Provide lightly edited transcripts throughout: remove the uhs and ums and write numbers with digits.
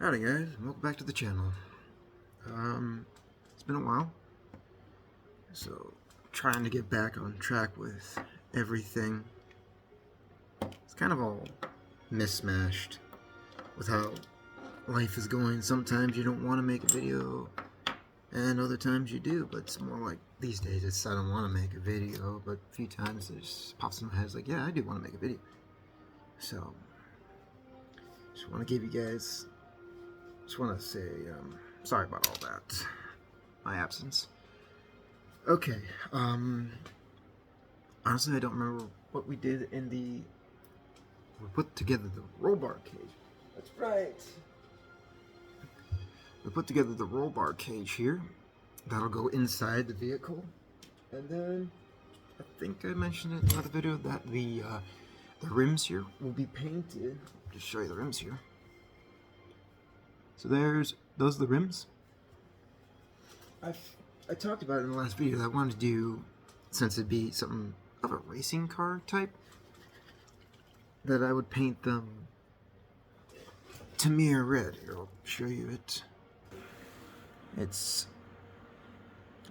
Howdy guys, welcome back to the channel. It's been a while, so trying to get back on track with everything. It's kind of all mismatched with how life is going. Sometimes you don't want to make a video, and other times you do, but it's more like these days it's I don't want to make a video, but a few times it just pops in my head, it's like, yeah, I do want to make a video. So, just want to give you guys, just want to say, sorry about all that, my absence. Okay, honestly I don't remember what we did in we put together the roll bar cage. That's right. We put together the roll bar cage here. That'll go inside the vehicle. And then, I think I mentioned it in another video that the rims here will be painted. Just show you the rims here. So those are the rims. I talked about it in the last video that I wanted to do, since it'd be something of a racing car type, that I would paint them Tamiya red. Here, I'll show you it. It's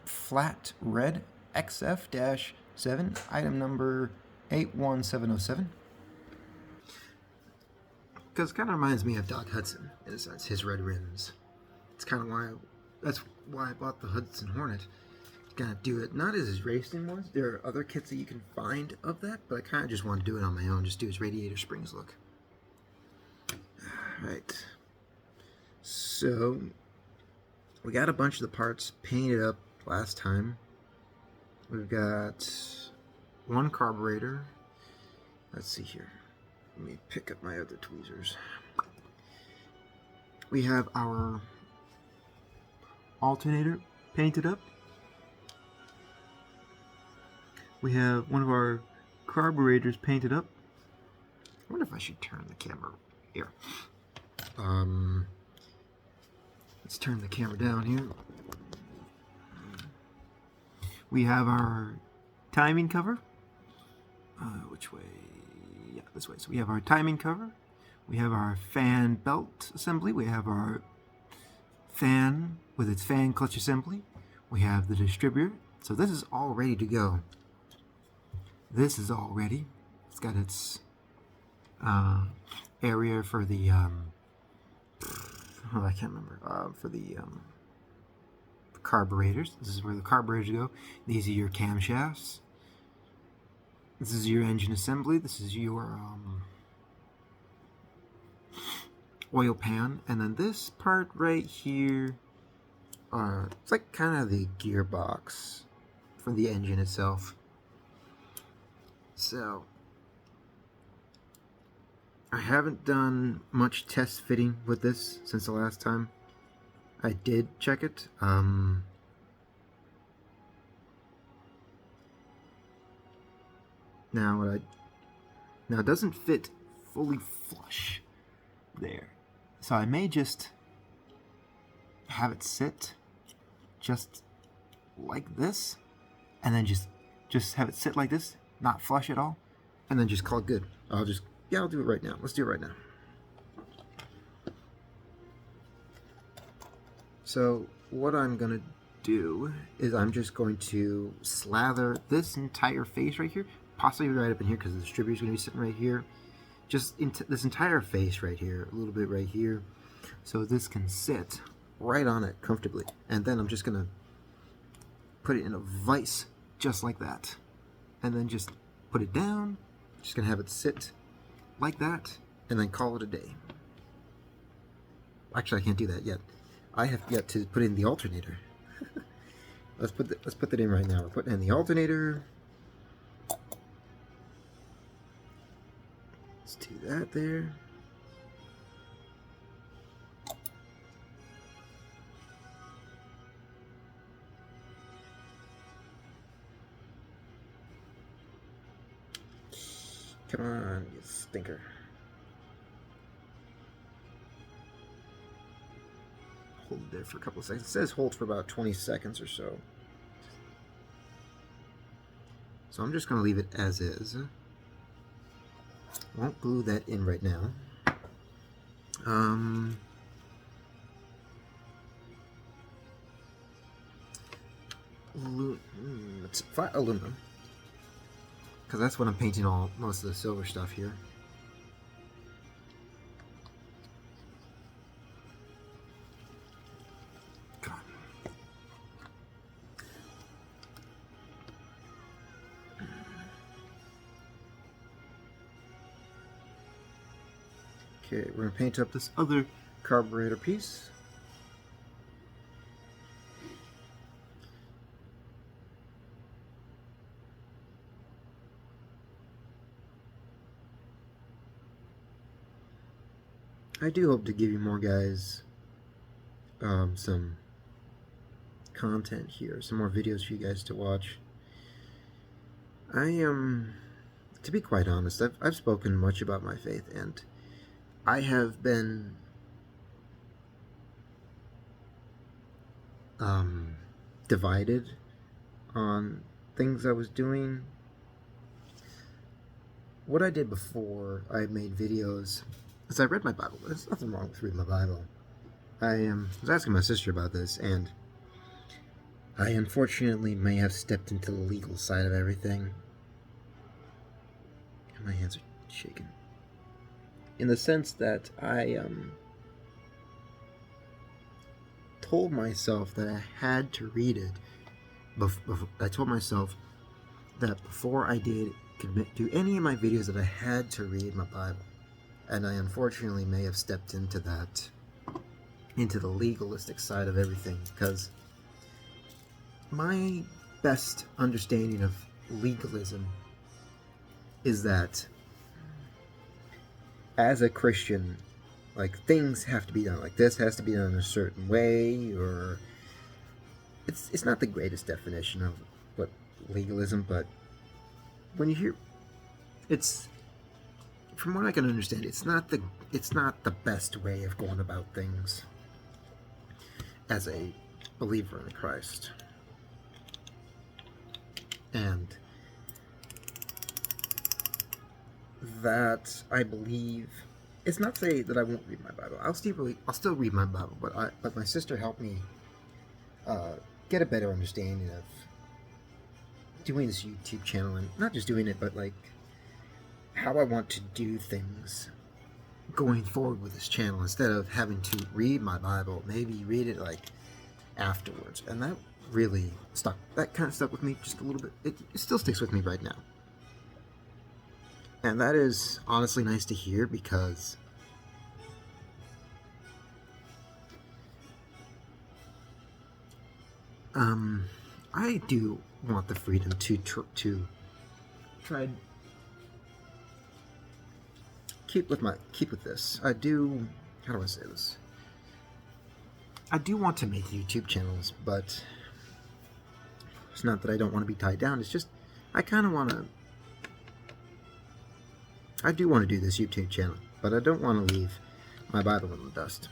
flat red XF-7, item number 81707. Because it kind of reminds me of Doc Hudson, in a sense, his red rims. It's kind of that's why I bought the Hudson Hornet. Gonna do it not as his racing ones. There are other kits that you can find of that, but I kind of just want to do it on my own. Just do his radiator springs look. Right. So we got a bunch of the parts painted up last time. We've got one carburetor. Let's see here. Let me pick up my other tweezers. We have our alternator painted up. We have one of our carburetors painted up. I wonder if I should turn the camera here. Let's turn the camera down here. We have our timing cover. Which way? Yeah, this way. So we have our timing cover. We have our fan belt assembly. We have our fan with its fan clutch assembly. We have the distributor. So this is all ready to go. This is all ready. It's got its area for the I can't remember, for the carburetors. This is where the carburetors go. These are your camshafts. This is your engine assembly. This is your oil pan, and then this part right here, it's like kind of the gearbox for the engine itself. So I haven't done much test fitting with this since the last time I did check it. Now it doesn't fit fully flush there, so I may just have it sit just like this, and then just have it sit like this, not flush at all, and then just call it good. I'll do it right now. Let's do it right now. So what I'm gonna do is I'm just going to slather this entire face right here, possibly right up in here because the distributor's gonna be sitting right here. Just into this entire face right here, a little bit right here, so this can sit right on it comfortably. And then I'm just gonna put it in a vise just like that, and then just put it down. Just gonna have it sit like that, and then call it a day. Actually, I can't do that yet. I have yet to put in the alternator. Let's put that in right now. We're putting in the alternator. Let's do that there. Come on, you stinker. Hold it there for a couple of seconds. It says hold for about 20 seconds or so. So I'm just going to leave it as is. Won't glue that in right now. it's flat aluminum, because that's what I'm painting most of the silver stuff here. Come on. Okay, we're gonna paint up this other carburetor piece. I do hope to give you more guys some content here, some more videos for you guys to watch. I am, to be quite honest, I've spoken much about my faith, and I have been divided on things I was doing. What I did before I made videos is I read my Bible. There's nothing wrong with reading my Bible. I was asking my sister about this, and I unfortunately may have stepped into the legal side of everything. And my hands are shaking. In the sense that I told myself that I had to read it. I told myself that before I did do any of my videos that I had to read my Bible. And I unfortunately may have stepped into the legalistic side of everything, because my best understanding of legalism is that as a Christian, like, things have to be done, like this has to be done in a certain way, or it's not the greatest definition of what legalism, but when you hear, it's, from what I can understand, it's not the best way of going about things as a believer in Christ. And that, I believe, it's not to say that I won't read my Bible. I'll still read my Bible, but my sister helped me get a better understanding of doing this YouTube channel, and not just doing it, but like how I want to do things going forward with this channel, instead of having to read my Bible, maybe read it like afterwards. And that really that kind of stuck with me just a little bit. It still sticks with me right now. And that is honestly nice to hear, because I do want the freedom to try keep with this. I do, how do I say this? I do want to make YouTube channels, but it's not that I don't want to be tied down. It's just I kind of want to. I do want to do this YouTube channel, but I don't want to leave my Bible in the dust.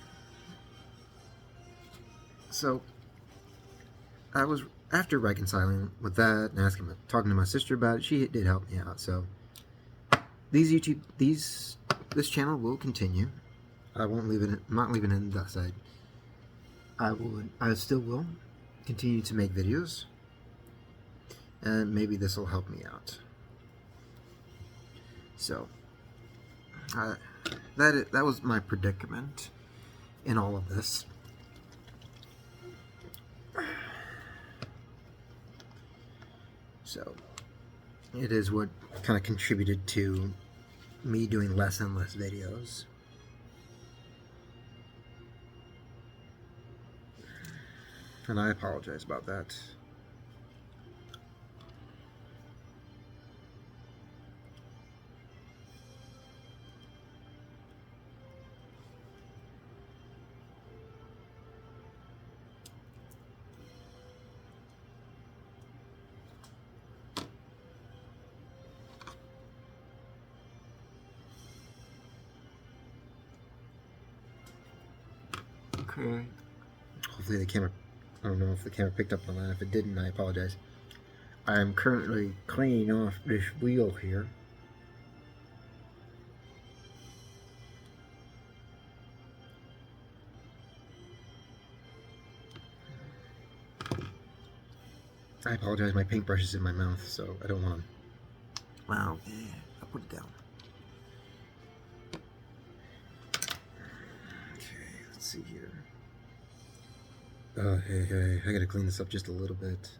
So I was, after reconciling with that and talking to my sister about it, she did help me out. So this channel will continue. I won't leave it. I'm not leaving it in the dust. I still will continue to make videos, and maybe this will help me out. So that was my predicament in all of this. So it is what kind of contributed to me doing less and less videos. And I apologize about that. Okay. Hopefully the camera, I don't know if the camera picked up on that. If it didn't, I apologize. I am currently cleaning off this wheel here. I apologize, my paintbrush is in my mouth, so I don't want to. Wow, yeah, I'll put it down. Okay, let's see here. Hey, I gotta clean this up just a little bit.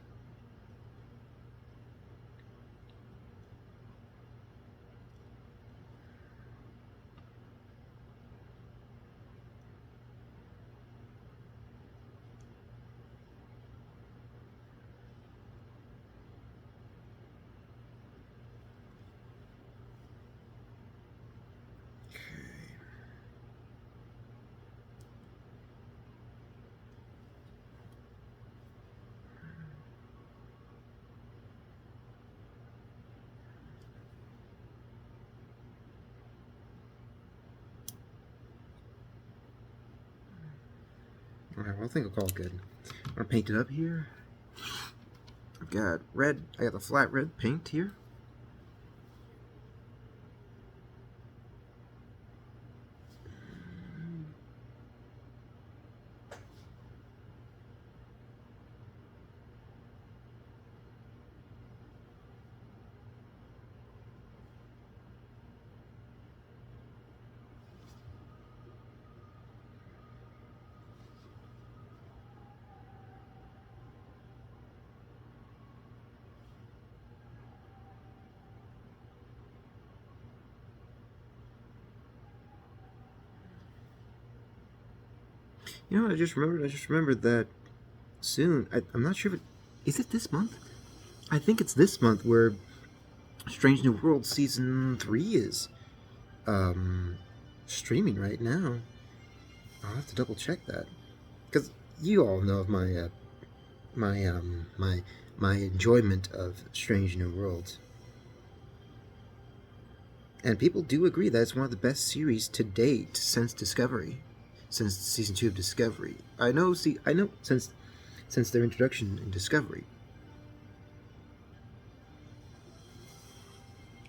Alright, well, I think I'll call it good. I'm gonna paint it up here. I've got red, I got the flat red paint here. You know what I just remembered? I just remembered that soon, I'm not sure if is it this month? I think it's this month where Strange New World Season 3 is streaming right now. I'll have to double check that. Because you all know of my enjoyment of Strange New Worlds. And people do agree that it's one of the best series to date since Discovery. Since season 2 of Discovery. I know since their introduction in Discovery.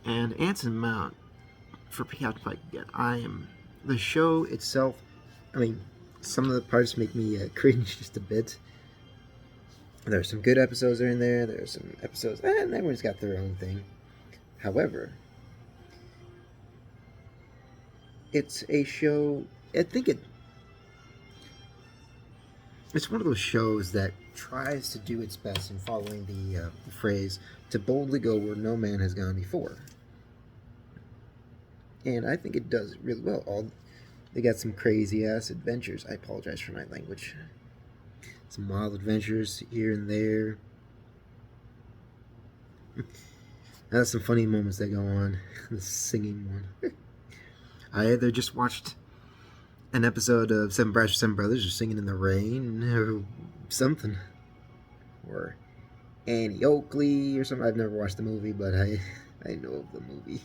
And Anson Mount, for Captain Pike again, the show itself, I mean, some of the parts make me cringe just a bit. There are some good episodes in there, there are some episodes, and everyone's got their own thing. However, it's a show, I think it's one of those shows that tries to do its best in following the phrase, to boldly go where no man has gone before. And I think it does really well. They got some crazy-ass adventures. I apologize for my language. Some wild adventures here and there. That's some funny moments that go on. The singing one. I either just watched an episode of Seven Brothers, Seven Brothers, or Singing in the Rain, or something. Or Annie Oakley, or something. I've never watched the movie, but I know of the movie.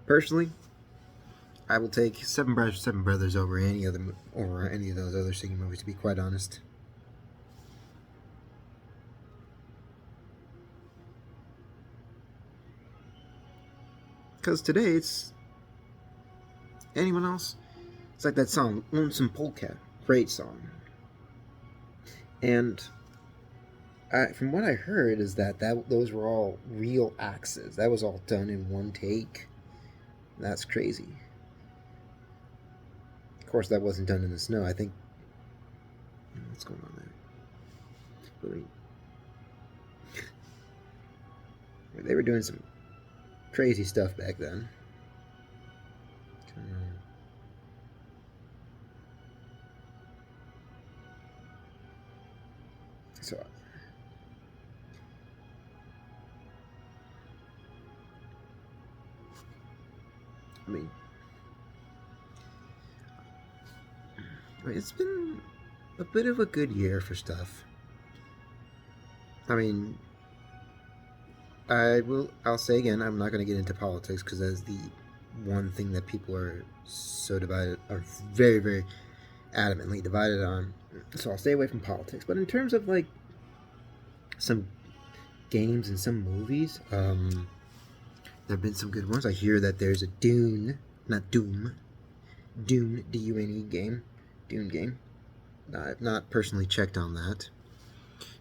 Personally, I will take Seven Brothers, Seven Brothers over any of those other singing movies, to be quite honest. Because today it's anyone else. It's like that song, Lonesome Polecat. Great song. And from what I heard is that those were all real axes. That was all done in one take. That's crazy. Of course, that wasn't done in the snow. I think. What's going on there? They were doing some crazy stuff back then. So. I mean, it's been a bit of a good year for stuff. I mean, I'll say again, I'm not going to get into politics because that's the one thing that people are so divided, are very, very adamantly divided on. So I'll stay away from politics. But in terms of like some games and some movies, there have been some good ones. I hear that there's a Dune, not Doom, Dune, D-U-N-E game, Dune game. I've not personally checked on that.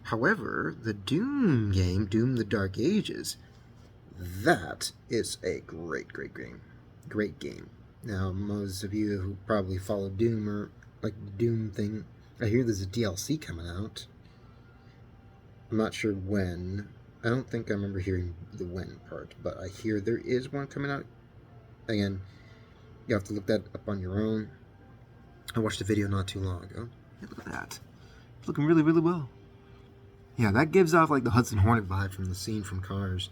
However, the Doom game, Doom the Dark Ages, that is a great game. Great game. Now, most of you who probably follow Doom or like the Doom thing, I hear there's a DLC coming out. I'm not sure when. I don't think I remember hearing the when part, but I hear there is one coming out. Again, you have to look that up on your own. I watched a video not too long ago. Hey, look at that. It's looking really, really well. Yeah, that gives off like the Hudson Hornet vibe from the scene from Cars.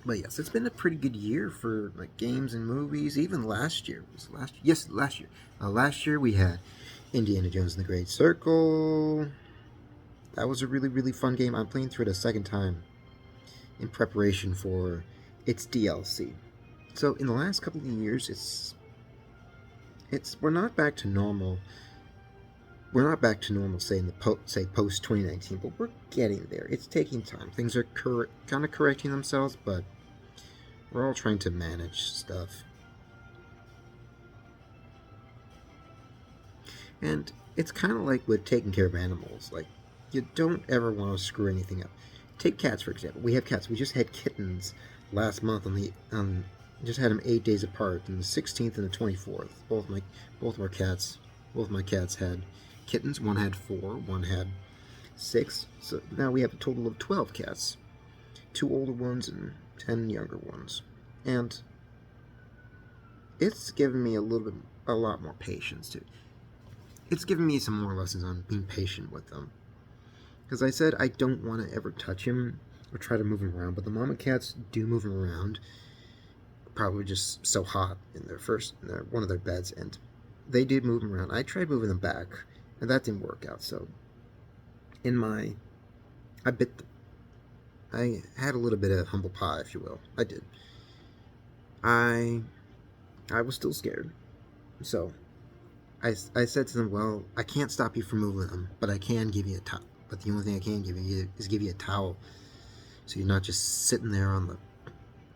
But yes, it's been a pretty good year for like games and movies. Even last year last year. Last year we had Indiana Jones and the Great Circle. That was a really, really fun game. I'm playing through it a second time in preparation for its DLC. So in the last couple of years, we're not back to normal. We're not back to normal, say in the post 2019, but we're getting there. It's taking time. Things are kind of correcting themselves, but we're all trying to manage stuff. And it's kind of like with taking care of animals. Like, you don't ever want to screw anything up. Take cats, for example. We have cats. We just had kittens last month just had them 8 days apart, on the 16th and the 24th. Both of my cats had kittens. One had 4, one had 6. So now we have a total of 12 cats. 2 older ones and 10 younger ones. And it's given me a lot more patience too. It's given me some more lessons on being patient with them. Because I said I don't want to ever touch him or try to move him around, but the mama cats do move him around. Probably just so hot in one of their beds, and they did move him around. I tried moving them back, and that didn't work out. So, I had a little bit of humble pie, if you will. I did. I was still scared, so I said to them, well, I can't stop you from moving them, but I can give you a towel. But the only thing I can give you is give you a towel, so you're not just sitting there on the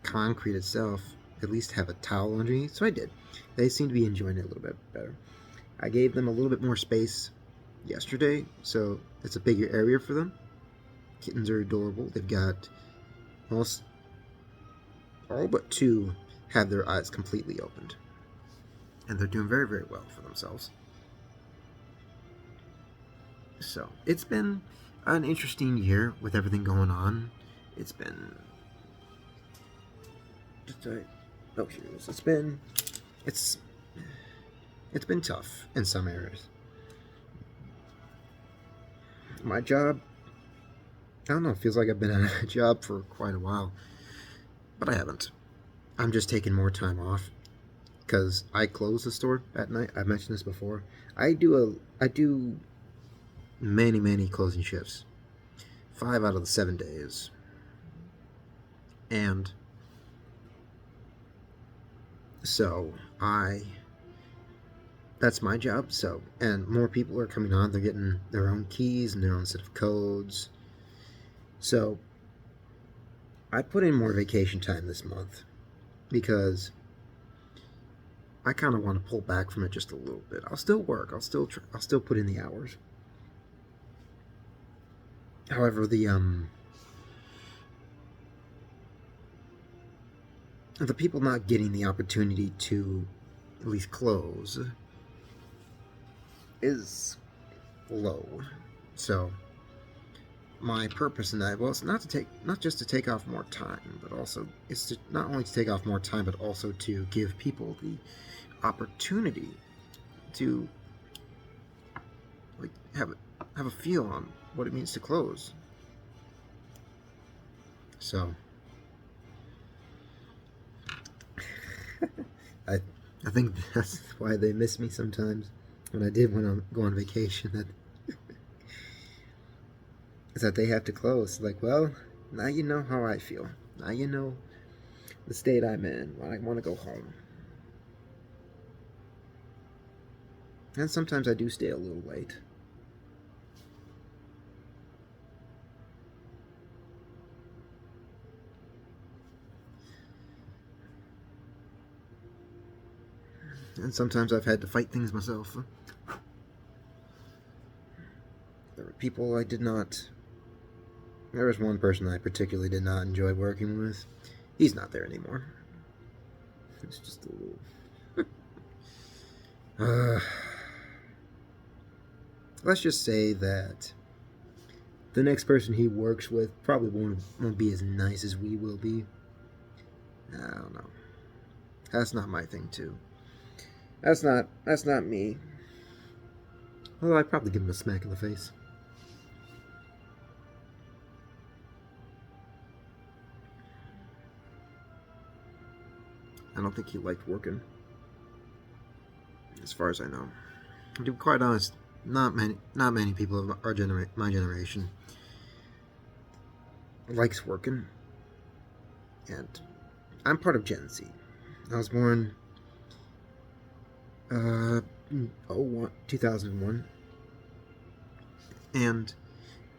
concrete itself. At least have a towel underneath. So I did. They seem to be enjoying it a little bit better. I gave them a little bit more space yesterday, so it's a bigger area for them. Kittens are adorable. They've got all but 2 have their eyes completely opened, and they're doing very, very well for themselves. So it's been an interesting year with everything going on. It's been it's been tough in some areas. My job, I don't know, it feels like I've been at a job for quite a while, but I haven't. I'm just taking more time off because I close the store at night. I mentioned this before. I do many closing shifts, 5 out of the 7 days, and so that's my job. So, and more people are coming on. They're getting their own keys and their own set of codes. So I put in more vacation time this month because I kind of want to pull back from it just a little bit. I'll still work. I'll still put in the hours. However, the people not getting the opportunity to at least close is low. So my purpose in that, well, it's not just to take off more time, but also it's to not only to take off more time, but also to give people the opportunity to like have a feel on what it means to close. So I think that's why they miss me sometimes when I did go on vacation. That is that they have to close. Like, well, now you know how I feel. Now you know the state I'm in when I want to go home. And sometimes I do stay a little late. And sometimes I've had to fight things myself. There were people I did not. There was one person I particularly did not enjoy working with. He's not there anymore. It's just a little. Let's just say that the next person he works with probably won't be as nice as we will be. I don't know. That's not my thing too. That's not me. Although I'd probably give him a smack in the face. I don't think he liked working, as far as I know. To be quite honest, not many people of my generation likes working. And I'm part of Gen Z. I was born 2001. And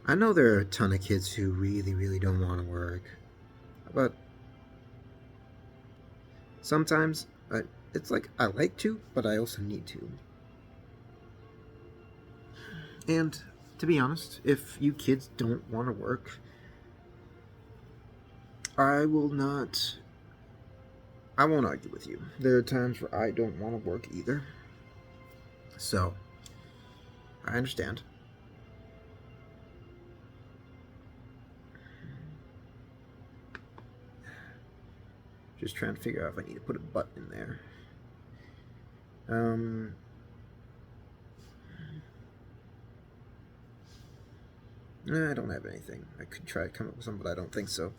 I know there are a ton of kids who really, really don't want to work. But sometimes it's like I like to, but I also need to. And to be honest, if you kids don't want to work, I won't argue with you. There are times where I don't want to work either. So, I understand. Just trying to figure out if I need to put a button in there. I don't have anything. I could try to come up with something, but I don't think so.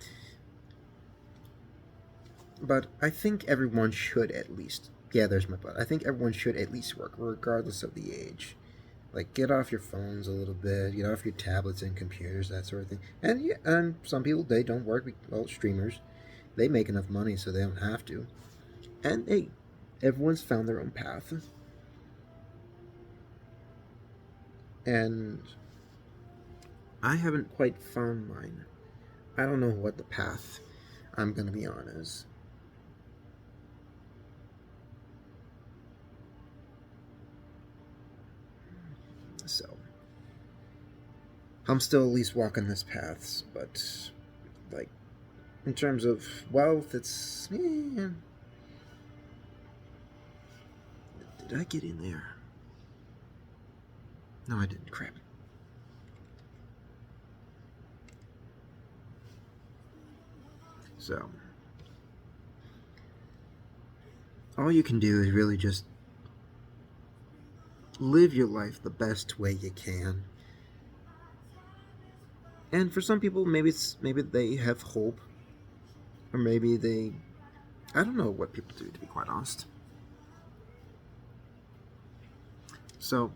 But I think everyone should at least... Yeah, there's my butt. I think everyone should at least work, regardless of the age. Like, get off your phones a little bit, get off your tablets and computers, that sort of thing. And yeah, and some people, they don't work. Well, streamers, they make enough money so they don't have to. And hey, everyone's found their own path. And I haven't quite found mine. I don't know what the path I'm going to be on is. So, I'm still at least walking this path, but, like, in terms of wealth, it's... Did I get in there? No, I didn't. Crap. So, all you can do is really just live your life the best way you can. And for some people, maybe they have hope, or maybe they... I don't know what people do, to be quite honest. So,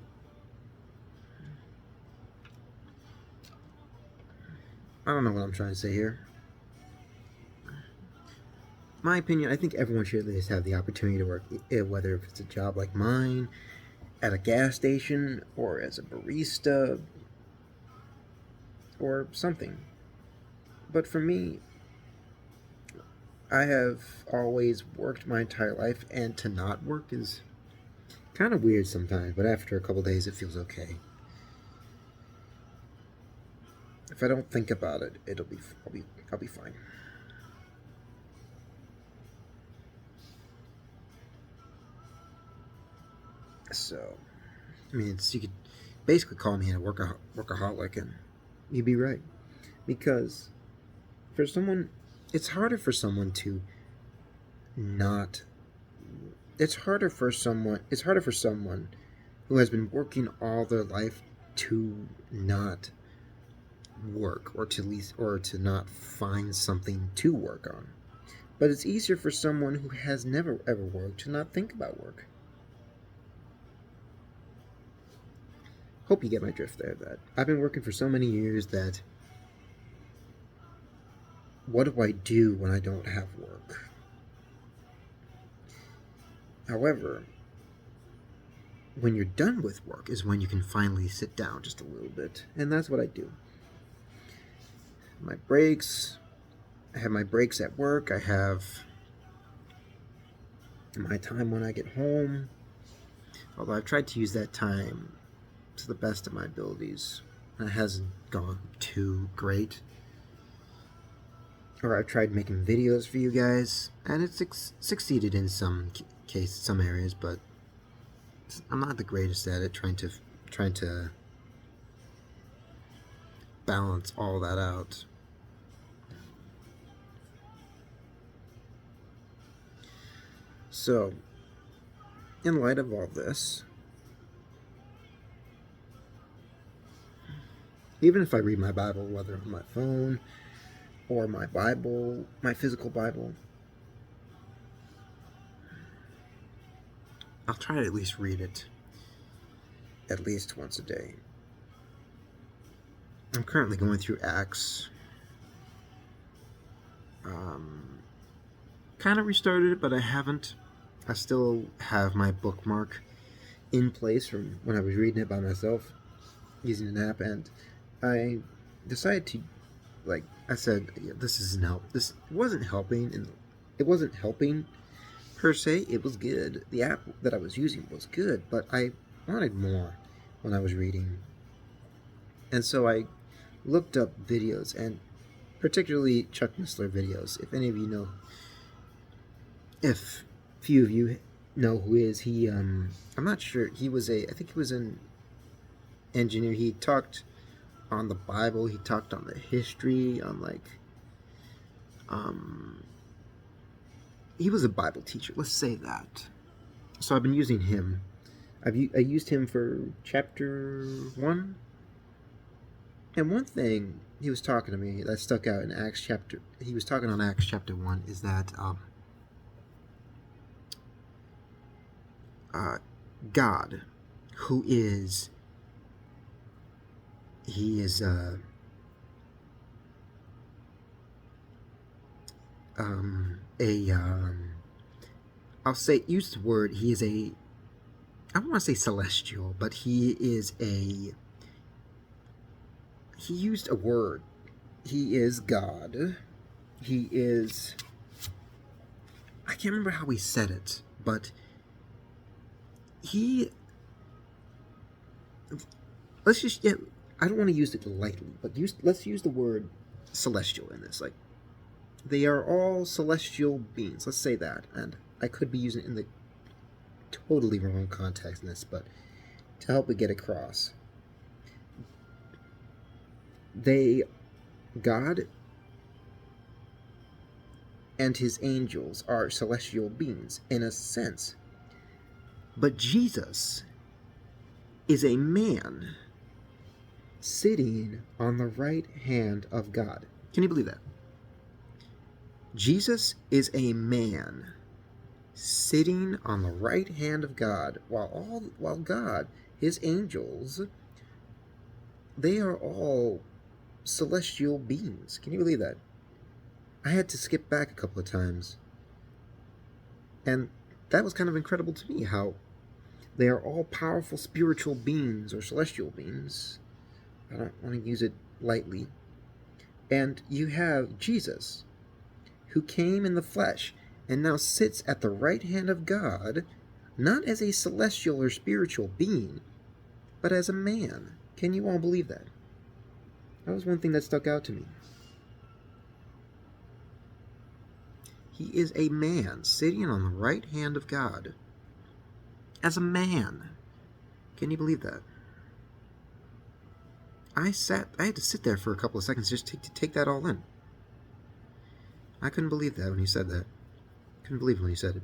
I don't know what I'm trying to say here. My opinion, I think everyone should at least have the opportunity to work, whether if it's a job like mine, at a gas station, or as a barista, or something. But for me, I have always worked my entire life, and to not work is kind of weird sometimes, but after a couple days it feels okay. If I don't think about it, I'll be fine. So, I mean, you could basically call me a workaholic, and you'd be right. Because for someone, it's harder for someone to not. It's harder for someone who has been working all their life to not work, or to not find something to work on. But it's easier for someone who has never ever worked to not think about work. Hope you get my drift there, that I've been working for so many years that what do I do when I don't have work? However, when you're done with work is when you can finally sit down just a little bit, and that's what I do. My breaks, I have my breaks at work, I have my time when I get home. Although I've tried to use that time to the best of my abilities, and it hasn't gone too great. Or I've tried making videos for you guys, and it's succeeded in some cases, some areas, but I'm not the greatest at it. Trying to balance all that out. So, in light of all this, even if I read my Bible, whether on my phone or my Bible, my physical Bible, I'll try to at least read it at least once a day. I'm currently going through Acts. Kind of restarted it, but I haven't. I still have my bookmark in place from when I was reading it by myself using an app, and I decided to, like I said, this isn't help. This wasn't helping, and it wasn't helping per se. It was good. The app that I was using was good, but I wanted more when I was reading, and so I looked up videos, and particularly Chuck Missler videos. If any of you know, if few of you know who he is, I'm not sure. I think he was an engineer. He talked on the Bible. He talked on the history, on he was a Bible teacher. Let's say that. So I've been using him. I used him for chapter 1. And one thing he was talking to me that stuck out in Acts chapter, he was talking on Acts chapter 1, is that God, who is, he is I'll say, use the word, he is I don't want to say celestial, but he used a word. He is God. He is, I can't remember how he said it, but let's just, I don't want to use it lightly, but let's use the word celestial in this. Like, they are all celestial beings. Let's say that. And I could be using it in the totally wrong context in this, but to help it get across. God and his angels are celestial beings in a sense. But Jesus is a man sitting on the right hand of God. Can you believe that? Jesus is a man sitting on the right hand of God, while God, his angels, they are all celestial beings. Can you believe that? I had to skip back a couple of times. And that was kind of incredible to me, how they are all powerful spiritual beings or celestial beings. I don't want to use it lightly. And you have Jesus, who came in the flesh and now sits at the right hand of God, not as a celestial or spiritual being, but as a man. Can you all believe that? That was one thing that stuck out to me. He is a man sitting on the right hand of God as a man. Can you believe that? I had to sit there for a couple of seconds just to take that all in. I couldn't believe that when he said that. Couldn't believe it when he said it.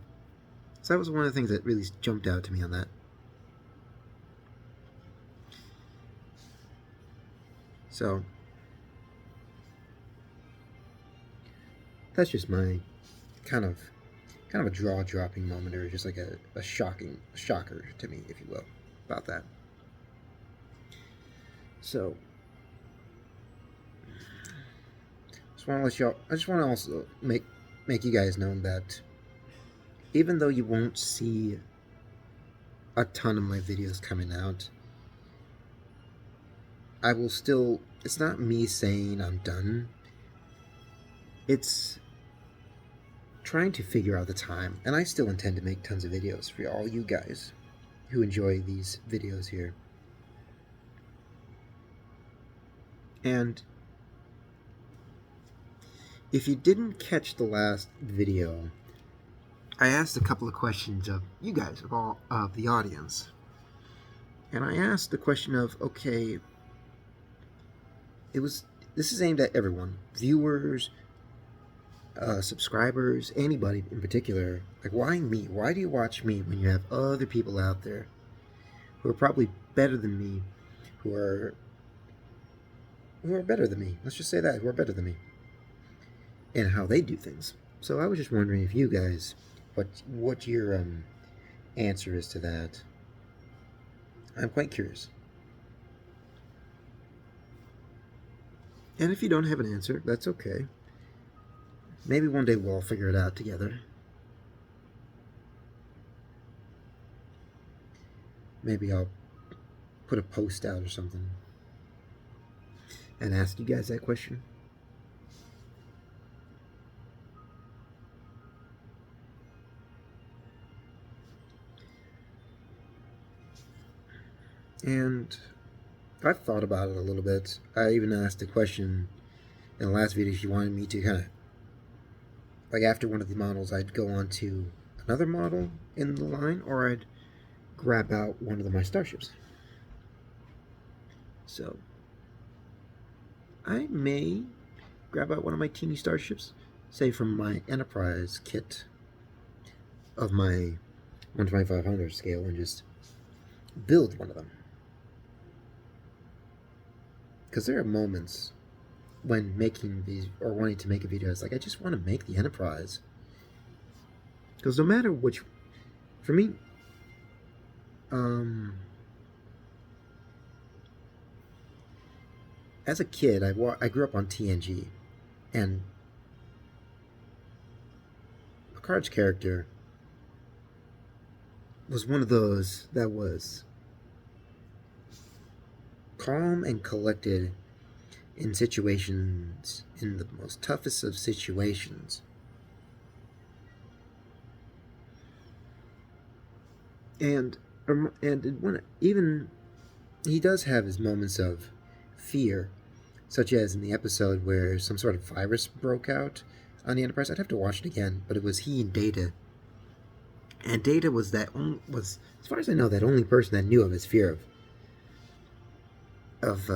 So that was one of the things that really jumped out to me on that. So that's just my kind of a jaw-dropping moment, or just like a shocker to me, if you will, about that. So I just want to also make you guys know that even though you won't see a ton of my videos coming out, I will still, it's not me saying I'm done. It's trying to figure out the time, and I still intend to make tons of videos for all you guys who enjoy these videos here. And if you didn't catch the last video, I asked a couple of questions of you guys, of all of the audience. And I asked the question of, okay, this is aimed at everyone, viewers, subscribers, anybody in particular. Like, why me? Why do you watch me when you have other people out there who are probably better than me, who are better than me? Let's just say that, who are better than me, and how they do things. So I was just wondering if you guys, what your answer is to that. I'm quite curious. And if you don't have an answer, that's okay. Maybe one day we'll all figure it out together. Maybe I'll put a post out or something and ask you guys that question. And I've thought about it a little bit. I even asked a question in the last video if you wanted me to kind of, like, after one of the models, I'd go on to another model in the line, or I'd grab out one of my starships. So I may grab out one of my teeny starships, say from my Enterprise kit of my 1/2500 scale, and just build one of them. Because there are moments when making these, or wanting to make a video, it's like, I just want to make the Enterprise. Because no matter which, for me, as a kid, I grew up on TNG, and Picard's character was one of those that was calm and collected in situations, in the most toughest of situations. And when even he does have his moments of fear, such as in the episode where some sort of virus broke out on the Enterprise. I'd have to watch it again, but it was he and Data. And Data was, as far as I know, that only person that knew of his fear of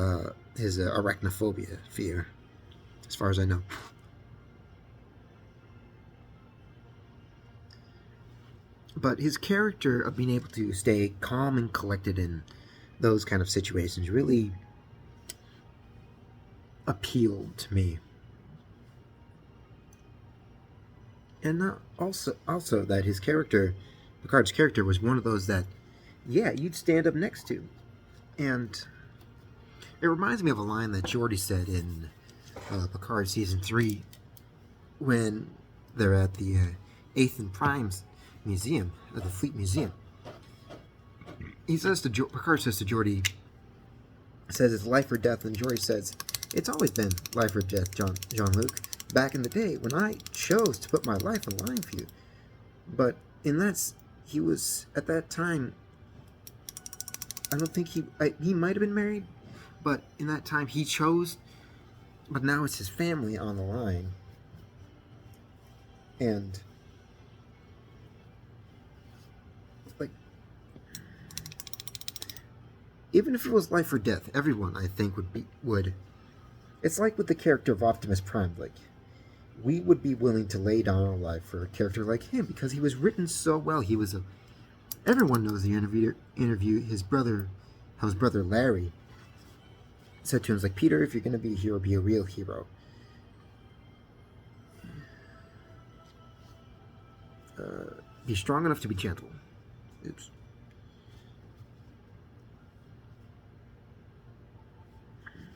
his arachnophobia fear, as far as I know. But his character of being able to stay calm and collected in those kind of situations really appealed to me. And also that his character, Picard's character, was one of those that, yeah, you'd stand up next to. And it reminds me of a line that Geordi said in Picard Season 3 when they're at the 8th and Prime's museum, the Fleet Museum. He says to Picard says to Geordi, says it's life or death, and Geordi says, it's always been life or death, Jean-Luc. Back in the day when I chose to put my life on the line for you. But he was, at that time, I don't think he might have been married, but in that time he chose, but now it's his family on the line. And, like, even if it was life or death, everyone, I think, would, it's like with the character of Optimus Prime, like, we would be willing to lay down our life for a character like him because he was written so well. Everyone knows the interview how his brother Larry said to him, like, Peter, if you're going to be a hero, be a real hero. Be strong enough to be gentle. Oops.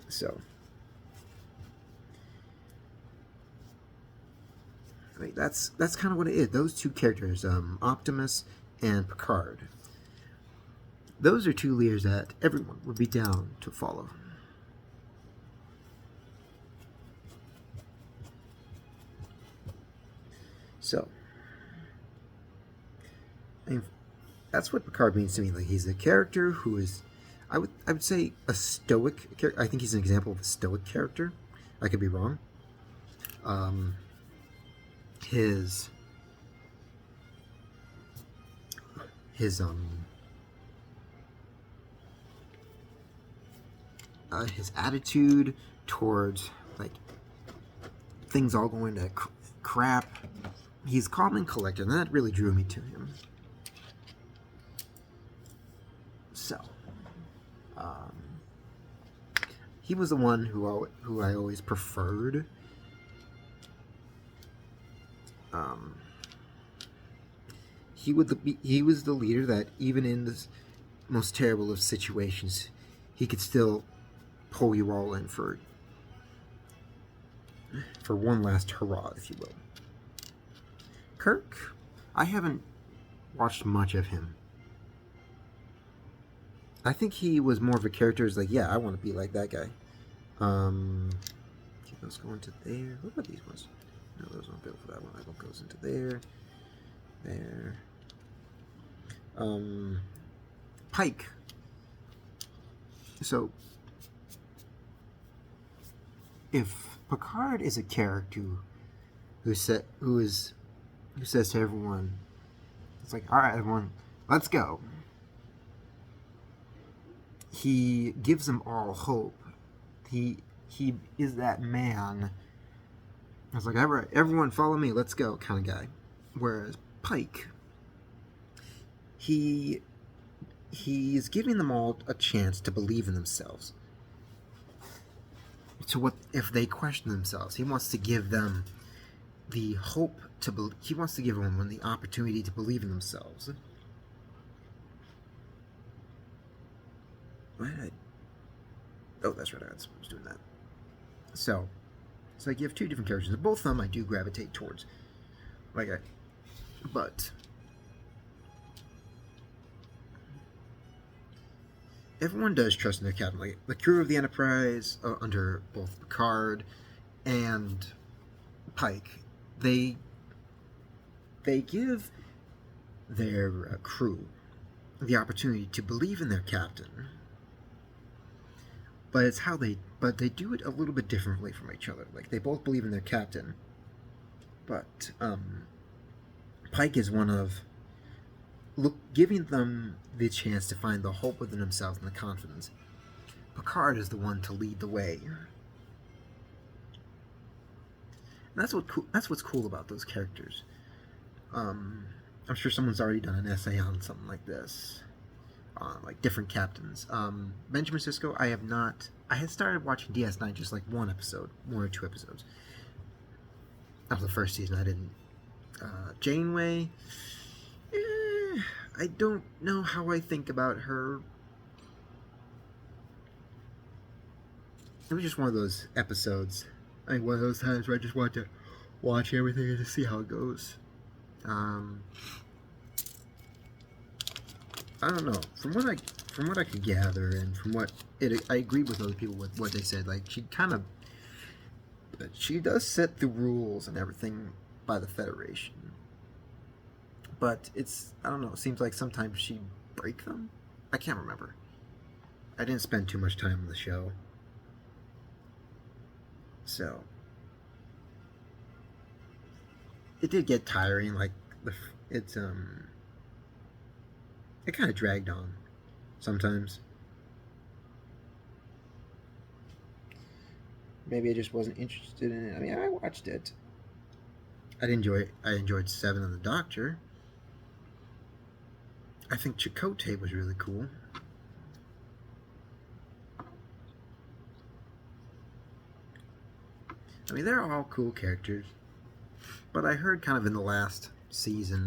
So, I mean, that's kind of what it is. Those two characters, Optimus and Picard. Those are two leaders that everyone would be down to follow. So, I mean, that's what Picard means to me. Like, he's a character who is, I would say, a stoic character. I think he's an example of a stoic character. I could be wrong. His his attitude towards like things all going to crap. He's calm and collected, and that really drew me to him. So, he was the one who I always preferred. He was the leader that even in the most terrible of situations, he could still pull you all in for one last hurrah, if you will. Kirk, I haven't watched much of him. I think he was more of a character as like, yeah, I want to be like that guy. Okay, let's go into there. What about these ones? No, those aren't built for that one. That one goes into there. There. Pike. So, if Picard is a character who says to everyone, it's like, all right, everyone, let's go. He gives them all hope. He is that man. It's like, all right, everyone, follow me, let's go, kind of guy. Whereas Pike, he's giving them all a chance to believe in themselves. So what if they question themselves? He wants to give them the hope to believe. He wants to give everyone the opportunity to believe in themselves. Why did I? Oh, that's right. I was doing that. So I give two different characters. Both of them I do gravitate towards. But everyone does trust in their captain. Like the crew of the Enterprise, under both Picard and Pike, they give their crew the opportunity to believe in their captain. But they do it a little bit differently from each other. Like they both believe in their captain, but Pike is one of giving them the chance to find the hope within themselves and the confidence. Picard is the one to lead the way. And that's what's cool about those characters. I'm sure someone's already done an essay on something like this. Like different captains. Benjamin Sisko, I have not. I had started watching DS9 just like one or two episodes of the first season. I didn't. Janeway, I don't know how I think about her. It was just one of those episodes. I mean, one of those times where I just want to watch everything and just see how it goes. I don't know. From what I could gather, and from what I agree with other people with what they said. Like she does set the rules and everything by the Federation, but I don't know. It seems like sometimes she break them. I can't remember. I didn't spend too much time on the show, so it did get tiring. Like it kind of dragged on sometimes. Maybe I just wasn't interested in it. I mean, I watched it. I enjoyed Seven and the Doctor. I think Chakotay was really cool. I mean, they're all cool characters. But I heard kind of in the last season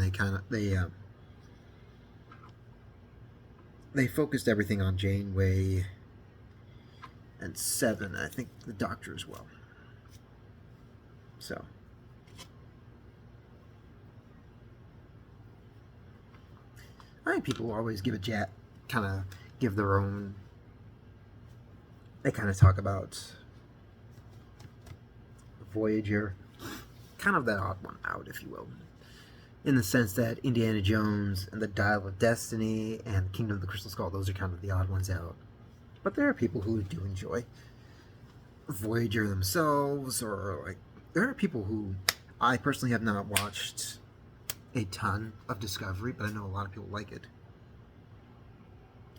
they focused everything on Janeway and Seven. I think the Doctor as well. So I think people always give kind of give their own. They kind of talk about Voyager, kind of that odd one out, if you will, in the sense that Indiana Jones and the Dial of Destiny and Kingdom of the Crystal Skull, those are kind of the odd ones out. But there are people who do enjoy Voyager themselves, or like there are people who I personally have not watched a ton of Discovery, but I know a lot of people like it.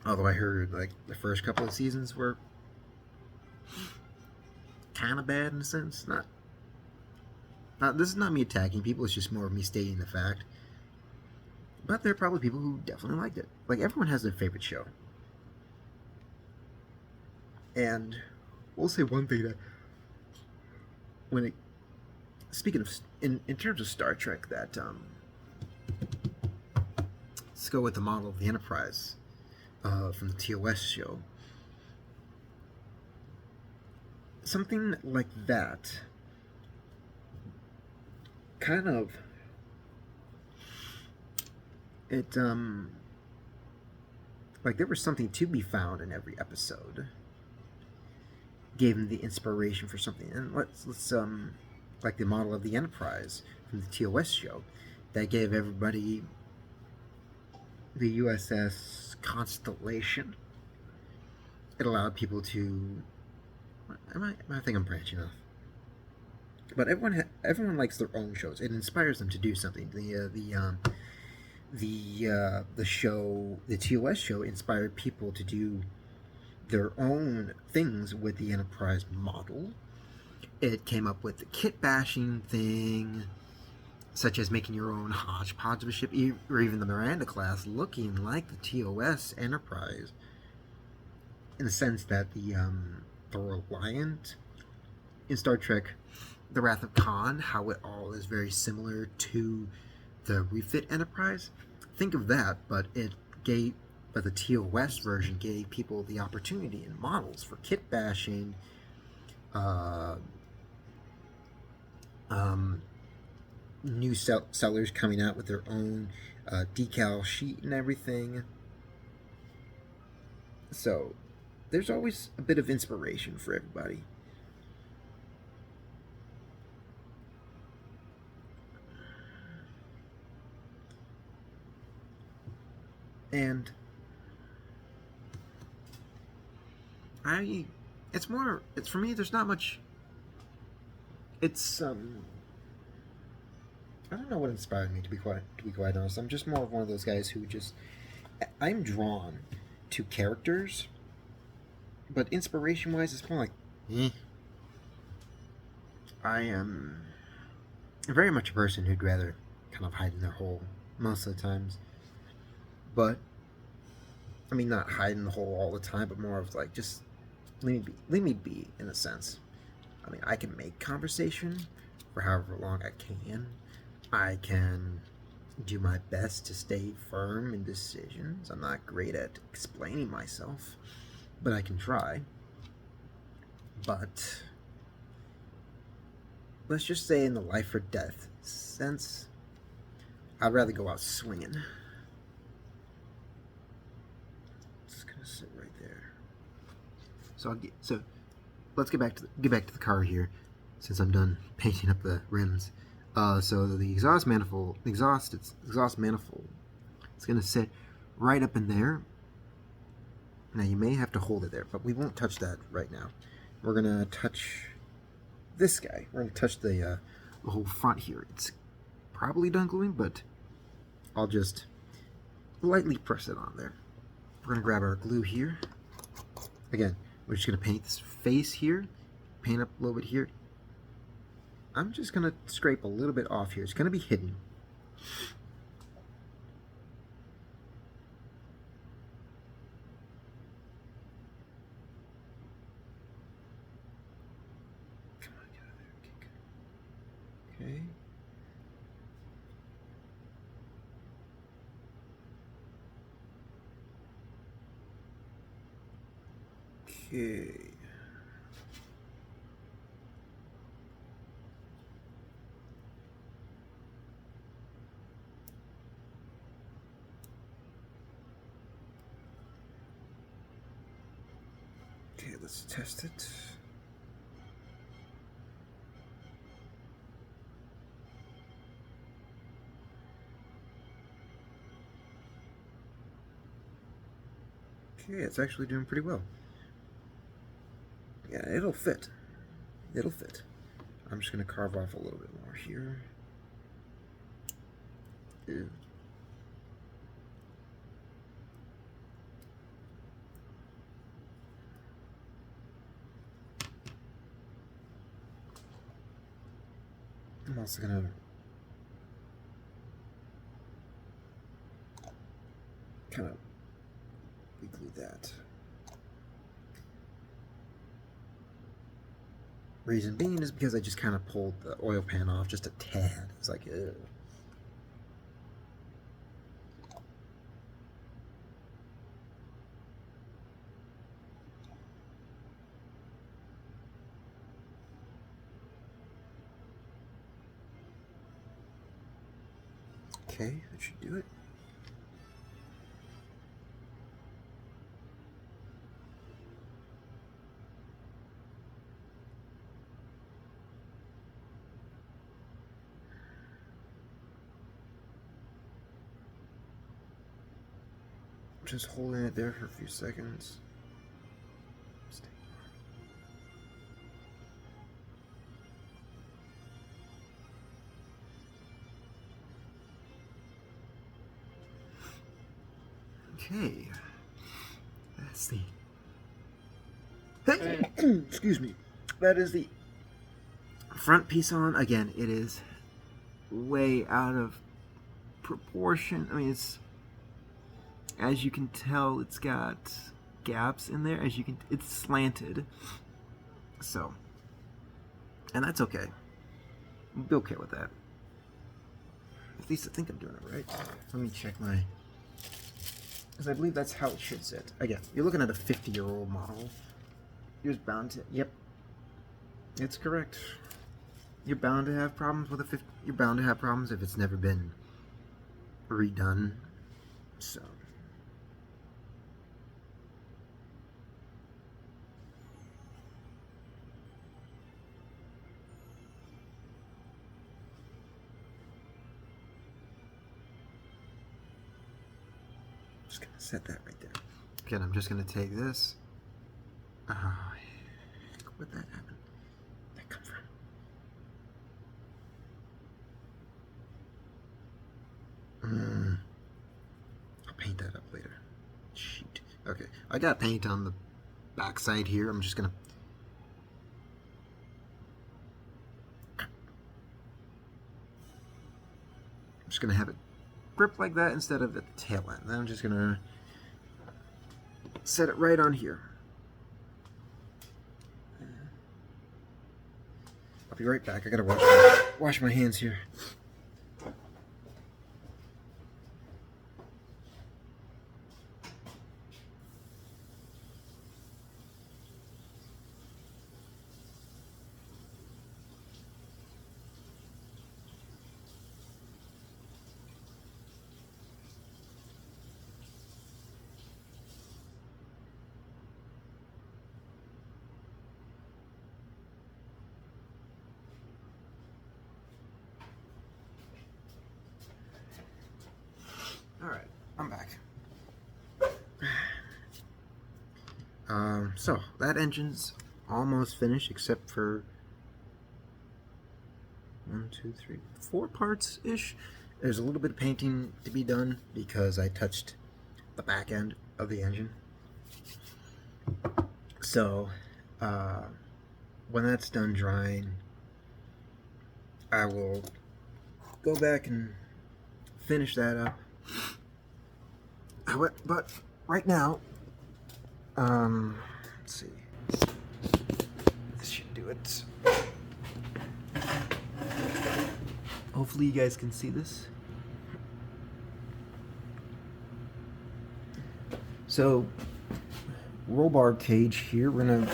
Although I heard like the first couple of seasons were kind of bad in a sense. Not this is not me attacking people. It's just more of me stating the fact. But there are probably people who definitely liked it. Like everyone has their favorite show. And we'll say one thing that when it speaking of in terms of Star Trek, that let's go with the model of the Enterprise from the TOS show. Something like that kind of it like there was something to be found in every episode. Gave him the inspiration for something, and let's like the model of the Enterprise from the TOS show that gave everybody the USS Constellation. It allowed people to I think I'm branching off. But everyone likes their own shows. It inspires them to do something. The show, the TOS show, inspired people to do their own things with the Enterprise model. It came up with the kit bashing thing, such as making your own hodgepodge of a ship, or even the Miranda class looking like the TOS Enterprise, in the sense that the Reliant in Star Trek The Wrath of Khan, how it all is very similar to the Refit Enterprise. Think of that, but the TOS version gave people the opportunity and models for kit bashing, new sellers coming out with their own decal sheet and everything. So there's always a bit of inspiration for everybody. And it's for me, there's not much, it's, I don't know what inspired me, to be quite honest. I'm just more of one of those guys who I'm drawn to characters, but inspiration-wise, it's more like, I am very much a person who'd rather kind of hide in their hole most of the times. But, I mean, not hide in the hole all the time, but more of like, just leave me be, in a sense. I mean, I can make conversation for however long I can. I can do my best to stay firm in decisions. I'm not great at explaining myself, but I can try. But let's just say in the life or death sense, I'd rather go out swinging. Just gonna sit right there. So let's get back to the car here, since I'm done painting up the rims. So the exhaust manifold, it's gonna sit right up in there. Now you may have to hold it there, but we won't touch that right now. We're gonna touch this guy. We're gonna touch the whole front here. It's probably done gluing, but I'll just lightly press it on there. We're gonna grab our glue here. Again, we're just gonna paint this face here, paint up a little bit here. I'm just gonna scrape a little bit off here. It's gonna be hidden. Come on, get out of there. Okay. Okay. Okay, let's test it. Okay, it's actually doing pretty well. Yeah, it'll fit. It'll fit. I'm just going to carve off a little bit more here. Ew. I'm also going to kind of glue that. Reason being is because I just kind of pulled the oil pan off just a tad. It's like, ew. Okay, that should do it. Just holding it there for a few seconds. Okay, that's the excuse me. That is the front piece on. Again, it is way out of proportion. I mean, it's, as you can tell, it's got gaps in there. As you can, it's slanted. So, and that's okay. I'll be okay with that. At least I think I'm doing it right. Let me check my, because I believe that's how it should sit. Again, you're looking at a 50-year-old model. You're bound to, yep, it's correct. You're bound to have problems with a 50. You're bound to have problems if it's never been redone. So. Just gonna set that right there. Again, I'm just gonna take this. Where'd that happen? Where'd that come from? I'll paint that up later. Shoot. Okay, I got paint on the back side here. I'm just gonna. Have it grip like that instead of at the tail end. Then I'm just gonna set it right on here. I'll be right back. I gotta wash my hands here. Alright, I'm back. So, that engine's almost finished except for 1, 2, 3, 4 parts-ish. There's a little bit of painting to be done because I touched the back end of the engine. So, when that's done drying, I will go back and finish that up. But right now, let's see. This should do it. Hopefully you guys can see this. So, roll bar cage here. We're gonna,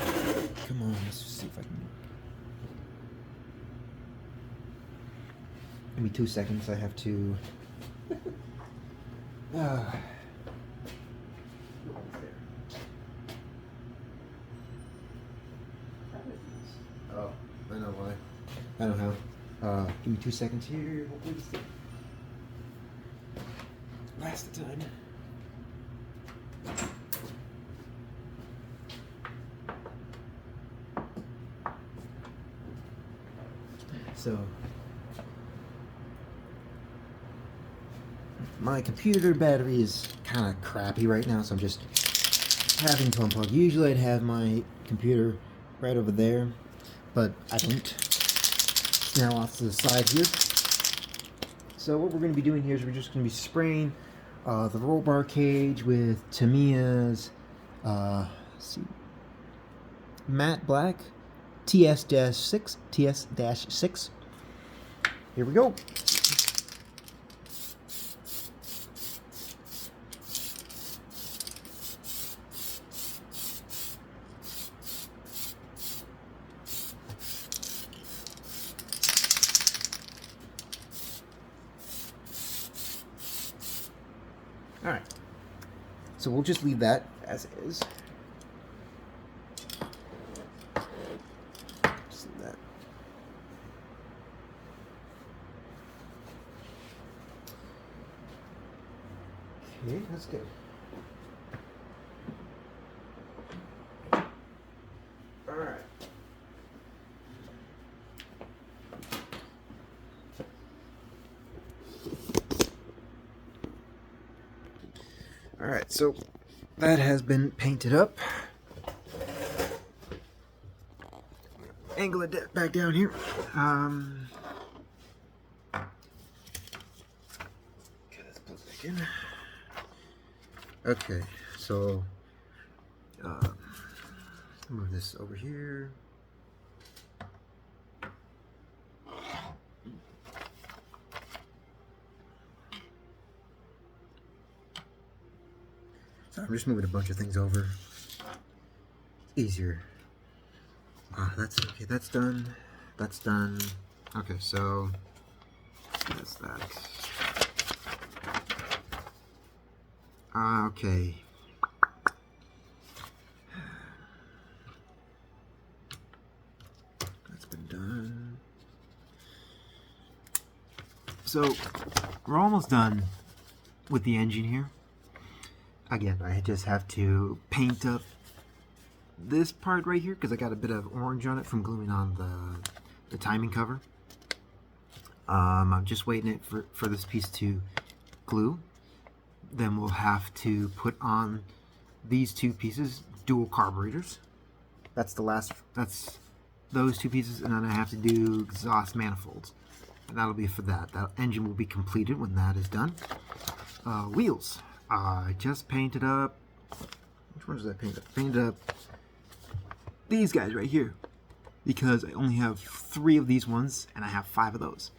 come on, let's see if I can. Give me 2 seconds. I have to. Oh, I know why. I don't know. Give me 2 seconds here. Hopefully this lasts the time. So my computer battery is kind of crappy right now, so I'm just having to unplug. Usually I'd have my computer right over there, but I don't. It's now off to the side here. So what we're going to be doing here is we're just going to be spraying the roll bar cage with Tamiya's matte black TS-6. Here we go. Alright, so we'll just leave that as is. Just leave that. Okay, that's good. Alright. Alright, so that has been painted up. Angle it back down here. Okay, let's put it back in. Okay, so move this over here. So I'm just moving a bunch of things over. Easier. That's okay. That's done. That's done. Okay, so that's that. Okay. That's been done. So we're almost done with the engine here. Again, I just have to paint up this part right here because I got a bit of orange on it from gluing on the timing cover. I'm just waiting it for this piece to glue. Then we'll have to put on these two pieces, dual carburetors. That's those two pieces, and then I have to do exhaust manifolds. And that'll be for that. That engine will be completed when that is done. Wheels. I just painted up. Which ones did I paint up? Painted up these guys right here because I only have 3 of these ones and I have 5 of those.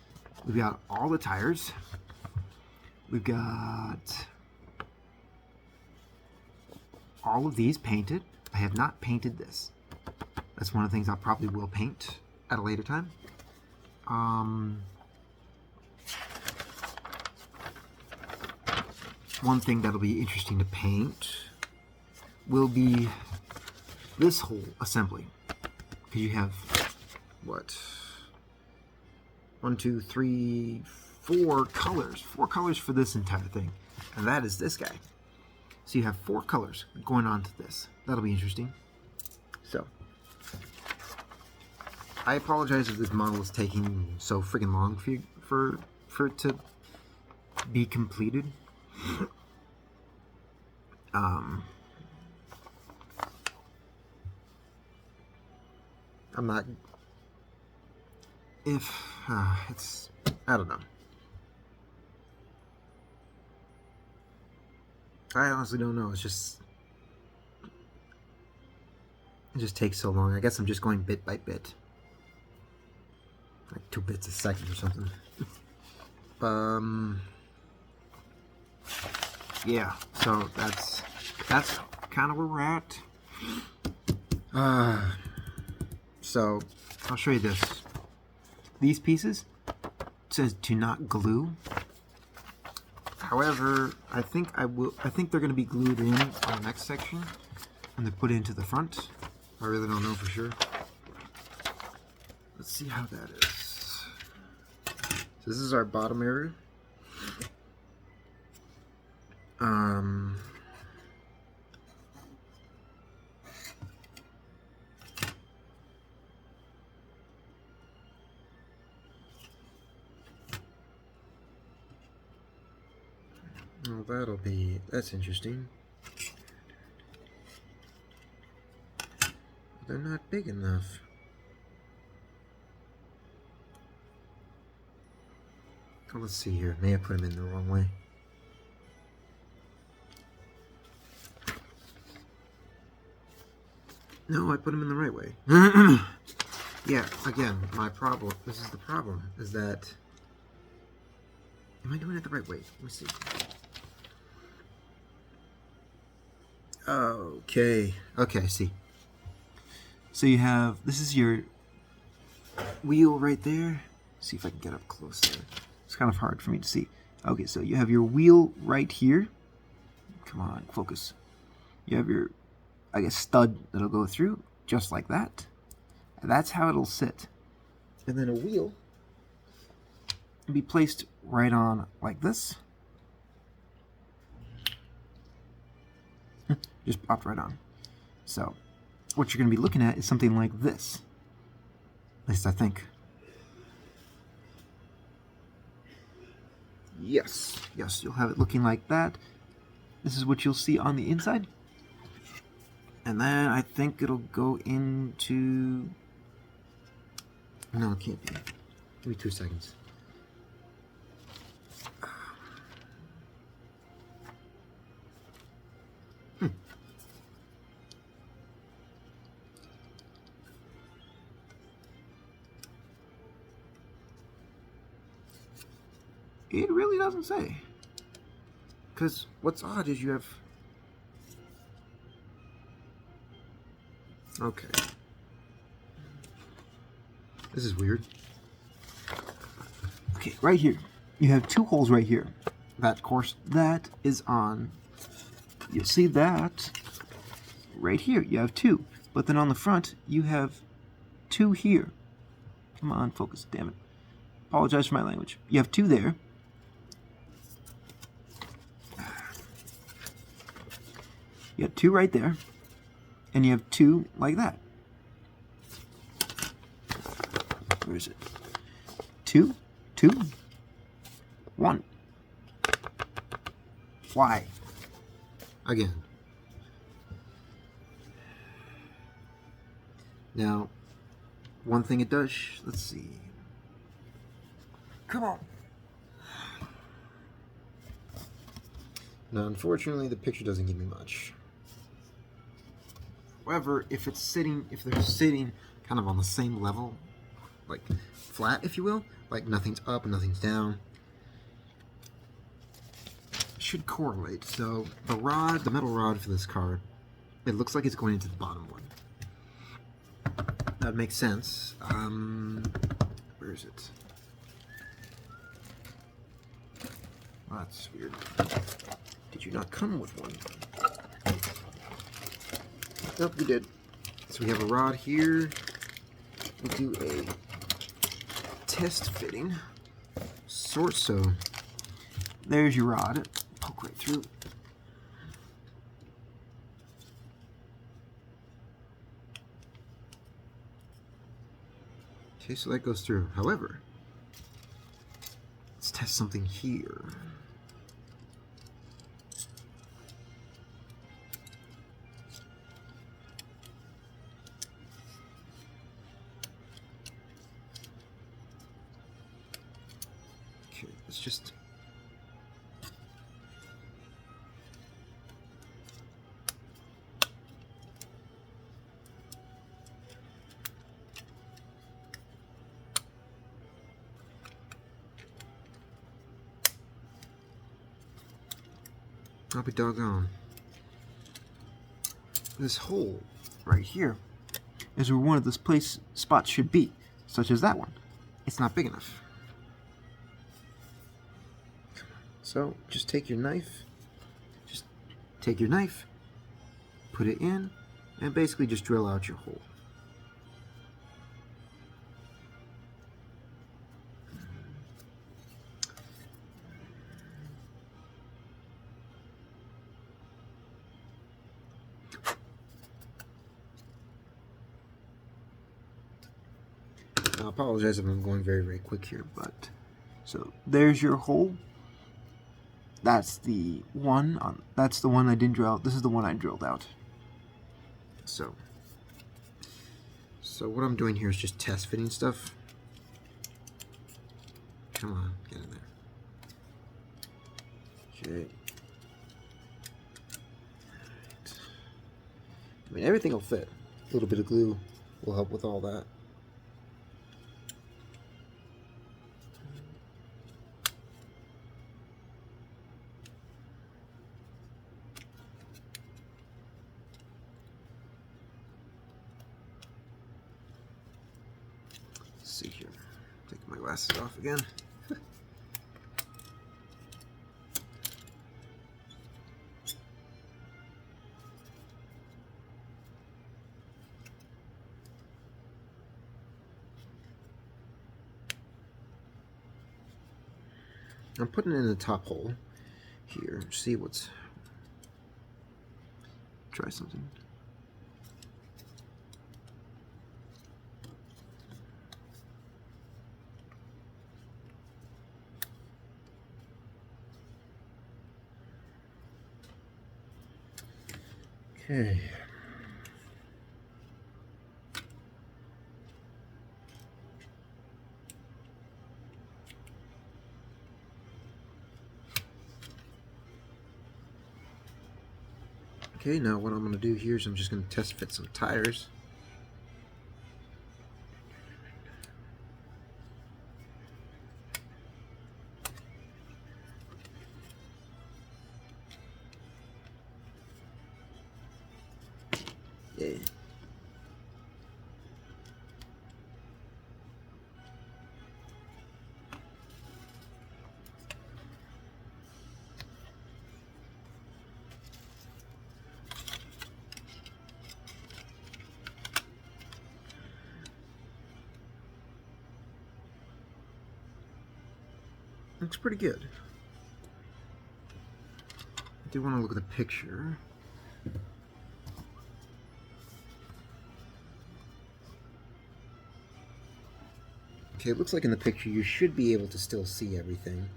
We've got all the tires. We've got all of these painted. I have not painted this. That's one of the things I probably will paint at a later time. One thing that'll be interesting to paint will be this whole assembly. Because you have, what? 1, 2, 3, 4 colors. 4 colors for this entire thing. And that is this guy. So you have 4 colors going on to this. That'll be interesting. So, I apologize if this model is taking so friggin' long for it to be completed. I'm not. It's. I don't know. I honestly don't know. It's just. It just takes so long. I guess I'm just going bit by bit. Like 2 bits a second or something. Yeah, so that's kind of where we're at. So I'll show you this. These pieces, it says to not glue. However, I think they're going to be glued in on the next section when they're put into the front. I really don't know for sure. Let's see how that is. So this is our bottom area. Well, that's interesting. They're not big enough. Oh, let's see here. May have put them in the wrong way. No, I put them in the right way. Yeah, again, this is the problem, is that... Am I doing it the right way? Let me see. Okay, I see. So you have, this is your wheel right there. See if I can get up close there. It's kind of hard for me to see. Okay, so you have your wheel right here. Come on, focus. You have your, I guess, stud that'll go through, just like that. And that's how it'll sit. And then a wheel will be placed right on like this. Just popped right on. So, what you're going to be looking at is something like this. At least I think. Yes, you'll have it looking like that. This is what you'll see on the inside. And then I think it'll go into... No, it can't be. Give me 2 seconds. It really doesn't say. Because what's odd is you have... Okay. This is weird. Okay, right here. You have 2 holes right here. That, of course, that is on... You'll see that right here. You have 2. But then on the front, you have 2 here. Come on, focus, damn it. Apologize for my language. You have 2 there. You have 2 right there, and you have 2 like that. Where is it? 2, 2, 1. Why? Again. Now, one thing it does, let's see. Come on. Now, unfortunately, the picture doesn't give me much. However, if they're sitting kind of on the same level, like flat, if you will, like nothing's up and nothing's down, it should correlate. So the metal rod for this car, it looks like it's going into the bottom one. That makes sense. Where is it? Oh, that's weird. Did you not come with one? Nope, you did. So we have a rod here. We'll do a test fitting. So there's your rod. Poke right through. Okay, so that goes through. However, let's test something here. Okay, let's just... I'll be doggone. This hole right here is where one of those spots should be, such as that one. It's not big enough. So just take your knife, put it in, and basically just drill out your hole. I apologize if I'm going very, very quick here, but so there's your hole. that's the one I didn't drill out. This is the one I drilled out. So what I'm doing here is just test fitting stuff. Come on, get in there. Okay. Right. I mean, everything will fit. A little bit of glue will help with all that. Let's see here. Take my glasses off again. I'm putting it in the top hole here. See what's. Try something. Okay. Okay, now what I'm going to do here is I'm just going to test fit some tires. Yeah. Looks pretty good. I do want to look at the picture. Okay, it looks like in the picture you should be able to still see everything,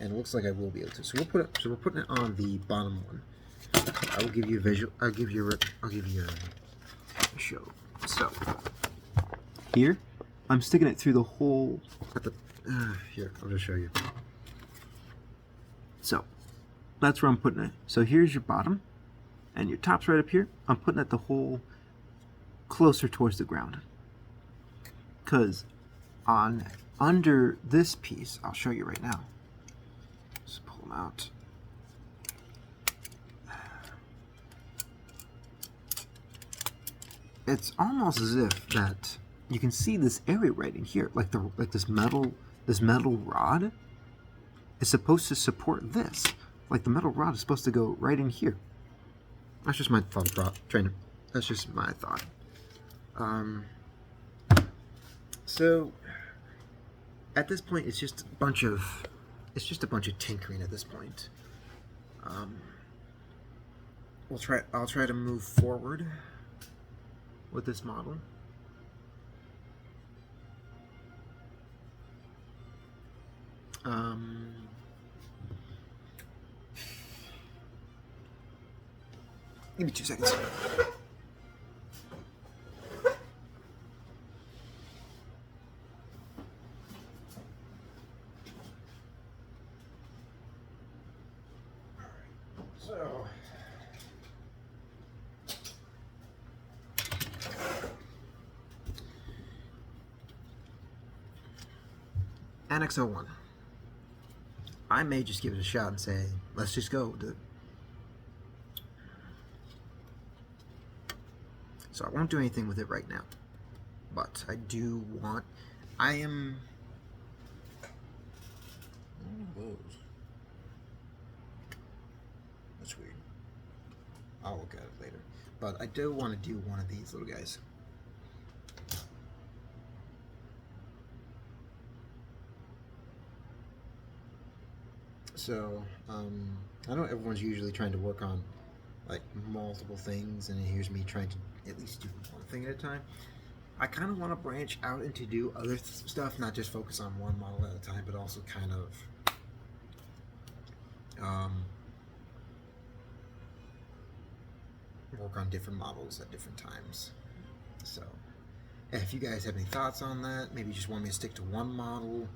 and it looks like I will be able to. So we'll put it. So we're putting it on the bottom one. I will give you a visual. I'll give you a show. So here, I'm sticking it through the hole at the. Here, I'll just show you. So that's where I'm putting it. So here's your bottom, and your top's right up here. I'm putting it the hole closer towards the ground, because on under this piece, I'll show you right now. Just pull them out. It's almost as if that you can see this area right in here, like this metal rod is supposed to support this. Like the metal rod is supposed to go right in here. That's just my thought, trainer. That's just my thought. So at this point, it's just a bunch of tinkering at this point. I'll try to move forward with this model. Give me 2 seconds. So, Annex 01. I may just give it a shot and say, let's just go, dude. So I won't do anything with it right now. But I do want... I am... One of those. That's weird. I'll look at it later. But I do want to do one of these little guys. So, I know everyone's usually trying to work on like multiple things, and here's me trying to at least do one thing at a time. I kind of want to branch out and to do other stuff, not just focus on one model at a time, but also kind of work on different models at different times. So if you guys have any thoughts on that, maybe you just want me to stick to one model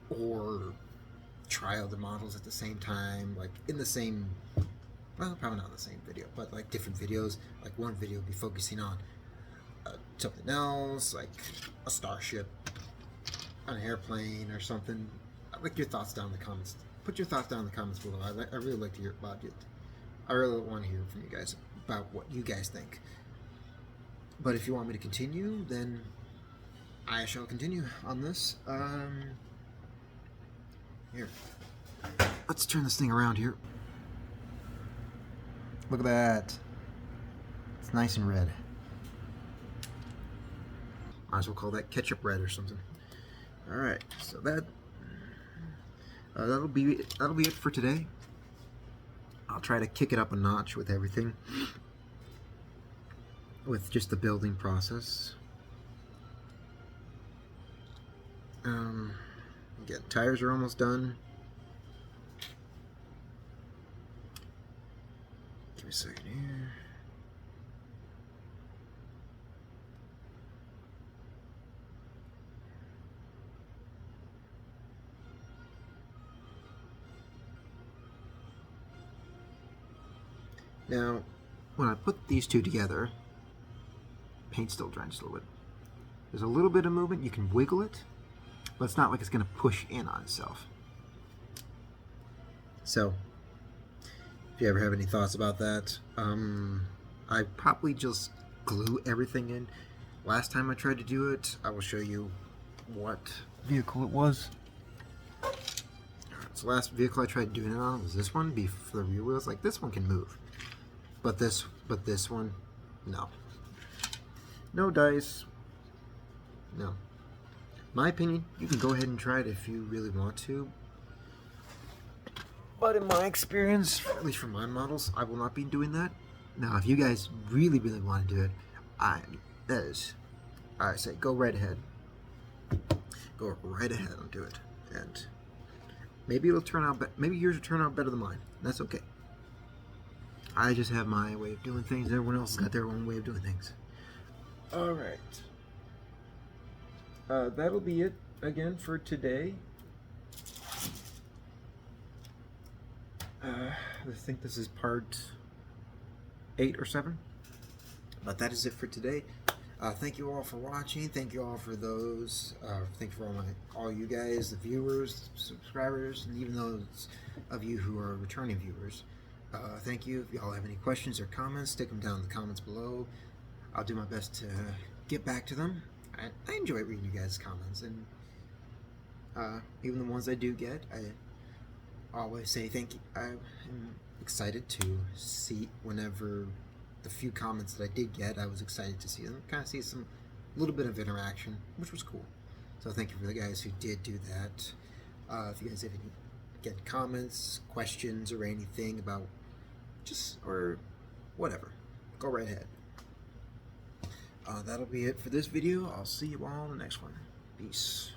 or try other models at the same time, like in the same, well, probably not in the same video, but like different videos. Like one video will be focusing on something else, like a starship, an airplane, or something. I'd like your thoughts down in the comments. Put your thoughts down in the comments below. I really like to hear about it. I really want to hear from you guys about what you guys think. But if you want me to continue, then I shall continue on this. Here. Let's turn this thing around here. Look at that. It's nice and red. Might as well call that ketchup red or something. Alright, so that'll be it for today. I'll try to kick it up a notch with everything. With just the building process. Again, tires are almost done. Give me a second here. Now, when I put these two together, paint's still drenched a little bit. There's a little bit of movement. You can wiggle it, but it's not like it's going to push in on itself. So, if you ever have any thoughts about that, I probably just glue everything in. Last time I tried to do it, I will show you what vehicle it was. So last vehicle I tried doing it on was this one, for the rear wheels. Like, this one can move, but this one, no. No dice. No. My opinion, you can go ahead and try it if you really want to. But in my experience, at least for my models, I will not be doing that. Now, if you guys really, really want to do it, I say go right ahead. Go right ahead and do it. And maybe it'll turn out, maybe yours will turn out better than mine. That's okay. I just have my way of doing things. Everyone else has got their own way of doing things. Alright. That'll be it again for today. I think this is part 8 or 7. But that is it for today. Thank you all for watching. Thank you all for those. Thank you for all you guys, the viewers, the subscribers, and even those of you who are returning viewers. Thank you. If y'all have any questions or comments, stick them down in the comments below. I'll do my best to get back to them. I enjoy reading you guys' comments, and even the ones I do get, I always say thank you. I'm excited to see whenever the few comments that I did get, I was excited to see them. Kind of see some little bit of interaction, which was cool. So thank you for the guys who did do that. If you guys have any comments, questions, or anything about or whatever, go right ahead. That'll be it for this video. I'll see you all in the next one. Peace.